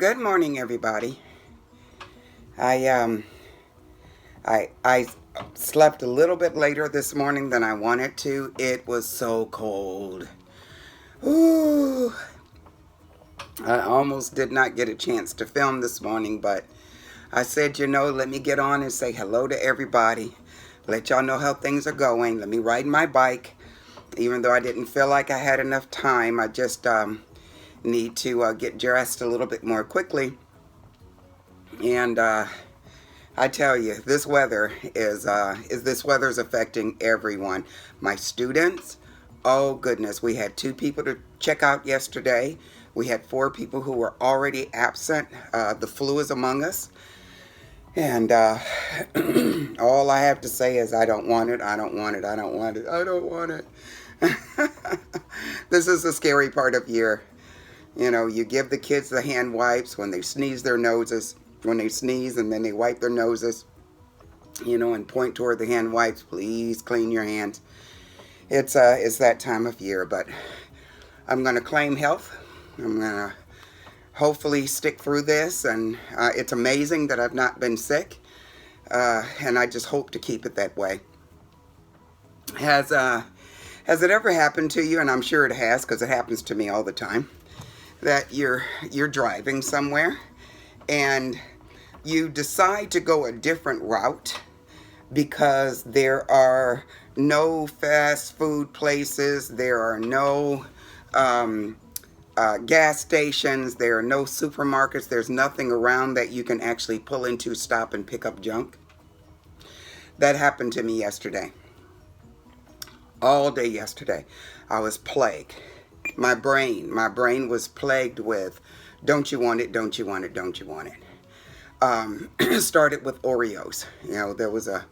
Good morning, everybody. I um I slept a little bit later this morning than I wanted to. It was so cold. Ooh, I almost did not get a chance to film this morning, but I said, let me get on and say hello to everybody. Let y'all know how things are going. Let me ride my bike. Even though I didn't feel like I had enough time, I just need to get dressed a little bit more quickly. And I tell you, this weather is affecting everyone. My students, oh goodness, we had 2 people to check out yesterday. We had 4 people who were already absent. The flu is among us. And all I have to say is I don't want it, I don't want it, I don't want it, I don't want it. This is the scary part of year. You give the kids the hand wipes when they sneeze their noses, when they sneeze and then they wipe their noses, and point toward the hand wipes. Please clean your hands. It's that time of year, but I'm going to claim health. I'm going to hopefully stick through this, and it's amazing that I've not been sick, and I just hope to keep it that way. Has it ever happened to you, and I'm sure it has because it happens to me all the time, that you're driving somewhere and you decide to go a different route because there are no fast food places, there are no gas stations, there are no supermarkets, there's nothing around that you can actually pull into, stop and pick up junk? That happened to me yesterday. All day yesterday, I was plagued. My brain was plagued with, don't you want it, don't you want it, don't you want it. Started with Oreos. There was a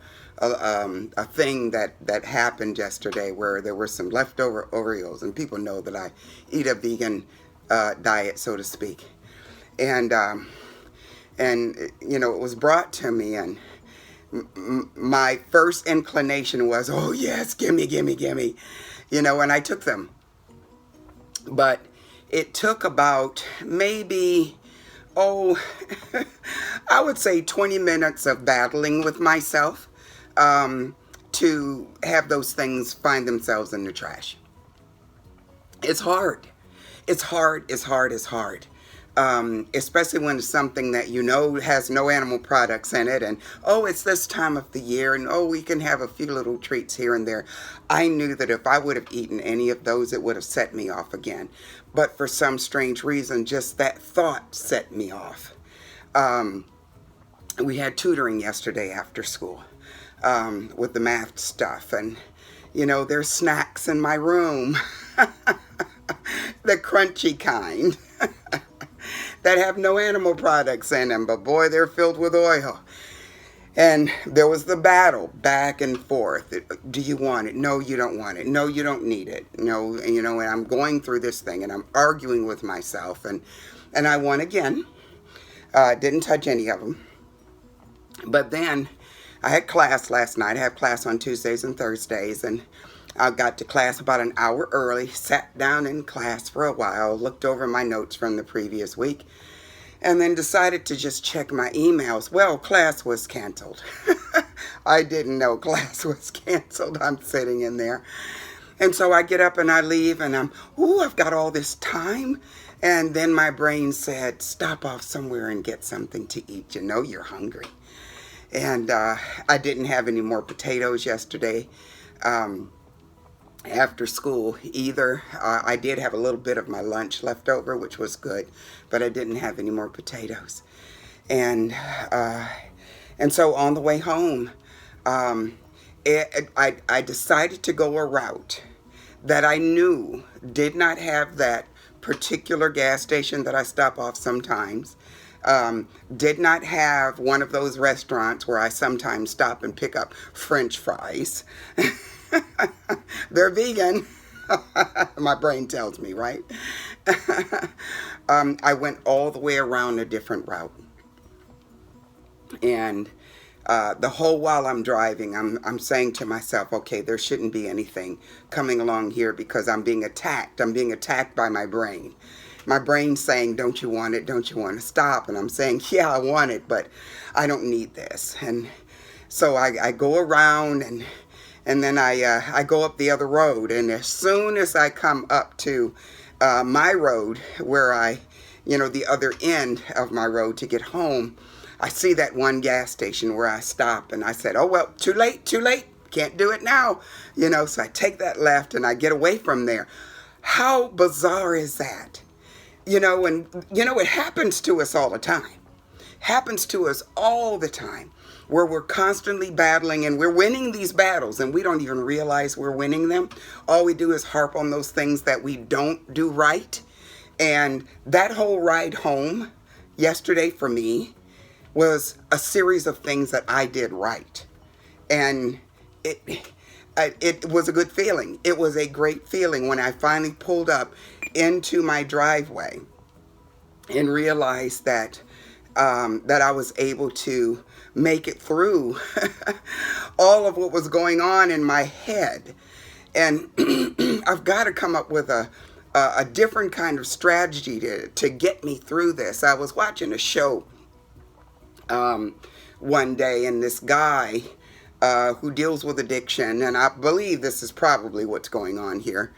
thing that happened yesterday where there were some leftover Oreos, and people know that I eat a vegan diet, so to speak. And it was brought to me, and my first inclination was, oh yes, gimme, and I took them. But it took about maybe, I would say 20 minutes of battling with myself to have those things find themselves in the trash. It's hard. It's hard. Especially when it's something that has no animal products in it, and it's this time of the year, and we can have a few little treats here and there. I knew that if I would have eaten any of those, it would have set me off again. But for some strange reason, just that thought set me off. We had tutoring yesterday after school with the math stuff, and there's snacks in my room, the crunchy kind. That have no animal products in them, but boy, they're filled with oil. And there was the battle back and forth. Do you want it? No, you don't want it. No, you don't need it. No, and I'm going through this thing, and I'm arguing with myself, and I won again. Didn't touch any of them. But then I had class last night. I have class on Tuesdays and Thursdays, and I got to class about an hour early, sat down in class for a while, looked over my notes from the previous week, and then decided to just check my emails. Well, class was canceled. I didn't know class was canceled. I'm sitting in there. And so I get up and I leave, and I've got all this time. And then my brain said, stop off somewhere and get something to eat. You're hungry. And I didn't have any more potatoes yesterday. After school either. I did have a little bit of my lunch left over, which was good, but I didn't have any more potatoes. And so on the way home, I decided to go a route that I knew did not have that particular gas station that I stop off sometimes. Did not have one of those restaurants where I sometimes stop and pick up French fries. They're vegan. My brain tells me, right? I went all the way around a different route. And the whole while I'm driving, I'm saying to myself, okay, there shouldn't be anything coming along here because I'm being attacked. I'm being attacked by my brain. my brain's saying, don't you want it? Don't you want to stop? And I'm saying, yeah, I want it, but I don't need this. And so I go around, and then I go up the other road. And as soon as I come up to my road, where the other end of my road to get home, I see that one gas station where I stop, and I said, oh, well, too late, can't do it now. So I take that left and I get away from there. How bizarre is that? And it happens to us all the time. Happens to us all the time, where we're constantly battling, and we're winning these battles and we don't even realize we're winning them. All we do is harp on those things that we don't do right. And that whole ride home yesterday for me was a series of things that I did right. And it was a good feeling. It was a great feeling when I finally pulled up into my driveway and realized that I was able to make it through all of what was going on in my head. And I've got to come up with a different kind of strategy to get me through this. I was watching a show one day, and this guy who deals with addiction, and I believe this is probably what's going on here,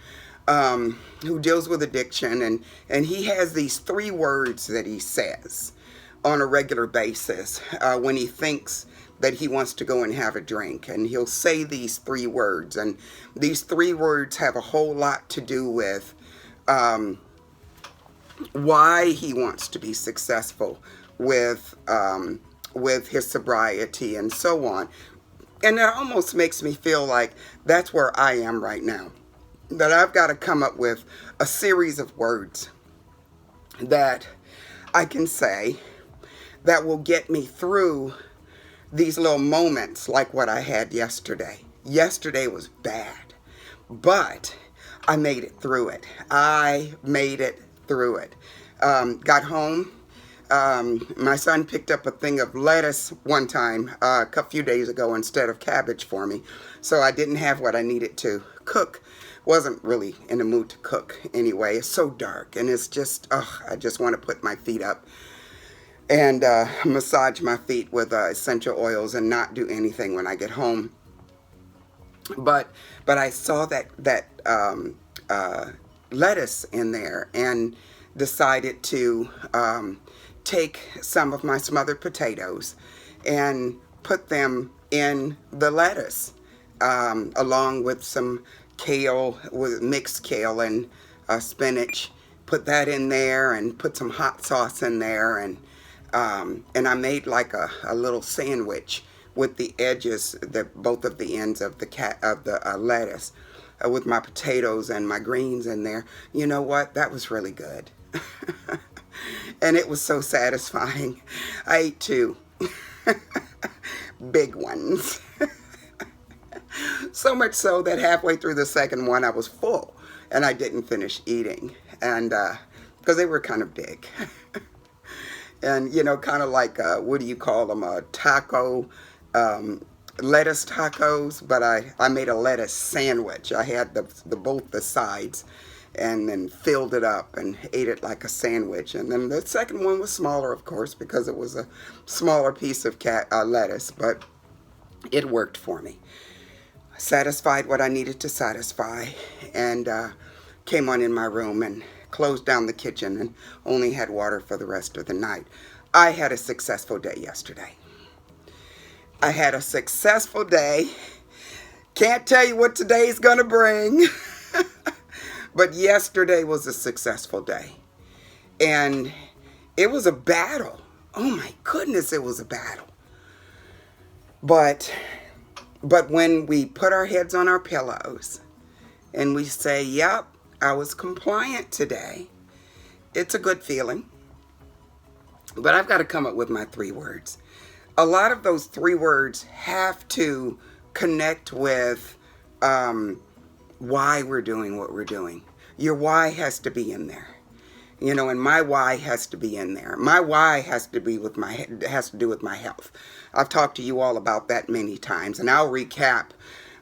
who deals with addiction, and he has these 3 words that he says on a regular basis when he thinks that he wants to go and have a drink. And he'll say these 3 words, and these 3 words have a whole lot to do with why he wants to be successful with his sobriety and so on. And it almost makes me feel like that's where I am right now. That I've got to come up with a series of words that I can say that will get me through these little moments like what I had yesterday. Yesterday was bad, but I made it through it. I made it through it. Got home. My son picked up a thing of lettuce one time a few days ago instead of cabbage for me. So I didn't have what I needed to cook. Wasn't really in the mood to cook anyway. It's so dark, and it's just, I just want to put my feet up and massage my feet with essential oils and not do anything when I get home. But I saw that lettuce in there and decided to take some of my smothered potatoes and put them in the lettuce, along with some kale, with mixed kale and spinach. Put that in there and put some hot sauce in there, and I made like a little sandwich with the edges, both of the ends of the lettuce, with my potatoes and my greens in there. You know what? That was really good. And it was so satisfying. I ate 2 big ones. So much so that halfway through the second one I was full and I didn't finish eating, and because they were kind of big. And kind of like what do you call them, a taco, lettuce tacos, but I made a lettuce sandwich. I had both the sides and then filled it up and ate it like a sandwich. And then the second one was smaller, of course, because it was a smaller piece of lettuce, but it worked for me. I satisfied what I needed to satisfy, and came on in my room and closed down the kitchen and only had water for the rest of the night. I had a successful day yesterday. I had a successful day. Can't tell you what today's gonna bring. But yesterday was a successful day. And it was a battle. Oh my goodness, it was a battle. But when we put our heads on our pillows and we say, yep, I was compliant today, it's a good feeling. But I've got to come up with my 3 words. A lot of those 3 words have to connect with why we're doing what we're doing. Your why has to be in there. And my why has to be in there. My why has to do with my health. I've talked to you all about that many times, and I'll recap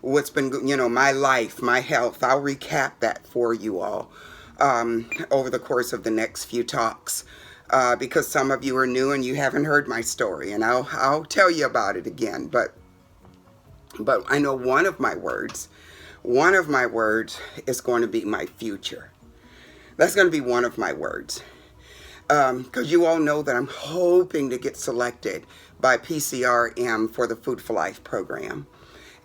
what's been, my life, my health. I'll recap that for you all. over the course of the next few talks. Because some of you are new and you haven't heard my story, and I'll tell you about it again. But I know one of my words is going to be my future. That's going to be one of my words. Because you all know that I'm hoping to get selected by PCRM for the Food for Life program.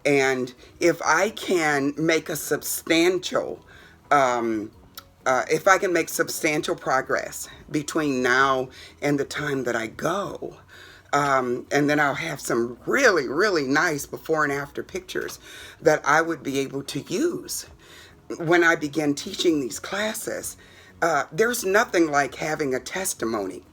And if I can make a substantial, if I can make substantial progress between now and the time that I go, and then I'll have some really, really nice before and after pictures that I would be able to use when I begin teaching these classes. There's nothing like having a testimony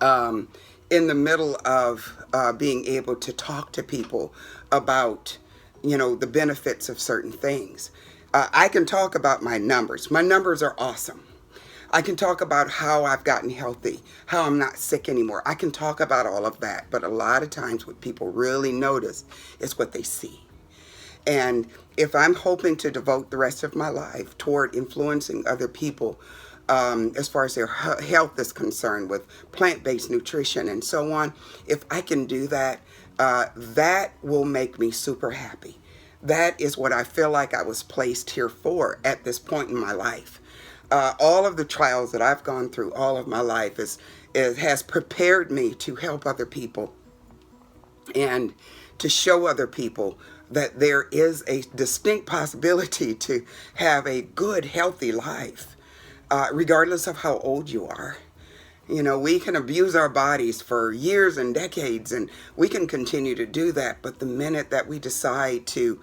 in the middle of being able to talk to people about, the benefits of certain things. I can talk about my numbers. My numbers are awesome. I can talk about how I've gotten healthy, how I'm not sick anymore. I can talk about all of that. But a lot of times what people really notice is what they see. And if I'm hoping to devote the rest of my life toward influencing other people as far as their health is concerned with plant-based nutrition and so on, if I can do that, that will make me super happy. That is what I feel like I was placed here for at this point in my life. All of the trials that I've gone through all of my life has prepared me to help other people and to show other people that there is a distinct possibility to have a good, healthy life, regardless of how old you are. We can abuse our bodies for years and decades, and we can continue to do that. But the minute that we decide to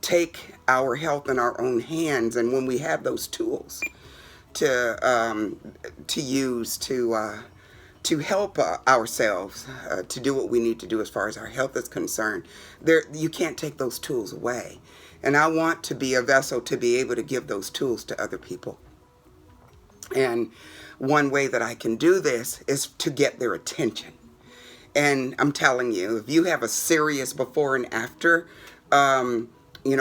take our health in our own hands, and when we have those tools to use to help ourselves to do what we need to do as far as our health is concerned, you can't take those tools away. And I want to be a vessel to be able to give those tools to other people. And one way that I can do this is to get their attention. And I'm telling you, if you have a serious before and after,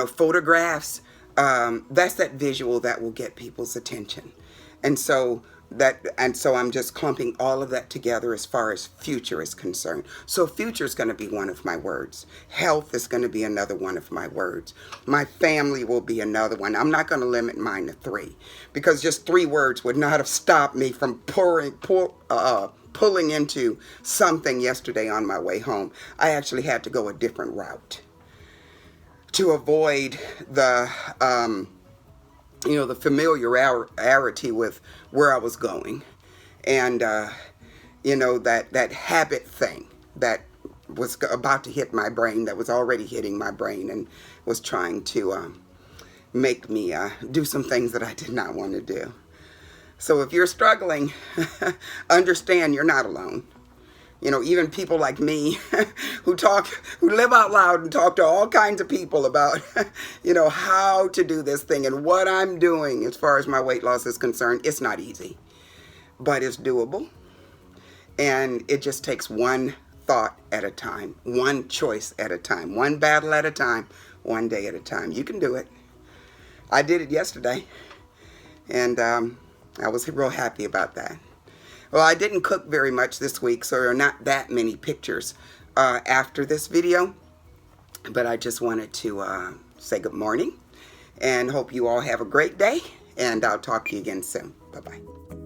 photographs, that's that visual that will get people's attention. And so I'm just clumping all of that together as far as future is concerned. So future is going to be one of my words. Health is going to be another one of my words. My family will be another one. I'm not going to limit mine to 3, because just 3 words would not have stopped me from pulling into something yesterday on my way home. I actually had to go a different route to avoid the familiarity with where I was going, and that habit thing that was about to hit my brain, that was already hitting my brain, and was trying to make me do some things that I did not want to do. So if you're struggling, understand you're not alone. Even people like me who live out loud and talk to all kinds of people about, how to do this thing and what I'm doing as far as my weight loss is concerned. It's not easy, but it's doable. And it just takes one thought at a time, one choice at a time, one battle at a time, one day at a time. You can do it. I did it yesterday, and I was real happy about that. Well, I didn't cook very much this week, so there are not that many pictures after this video. But I just wanted to say good morning and hope you all have a great day. And I'll talk to you again soon. Bye-bye.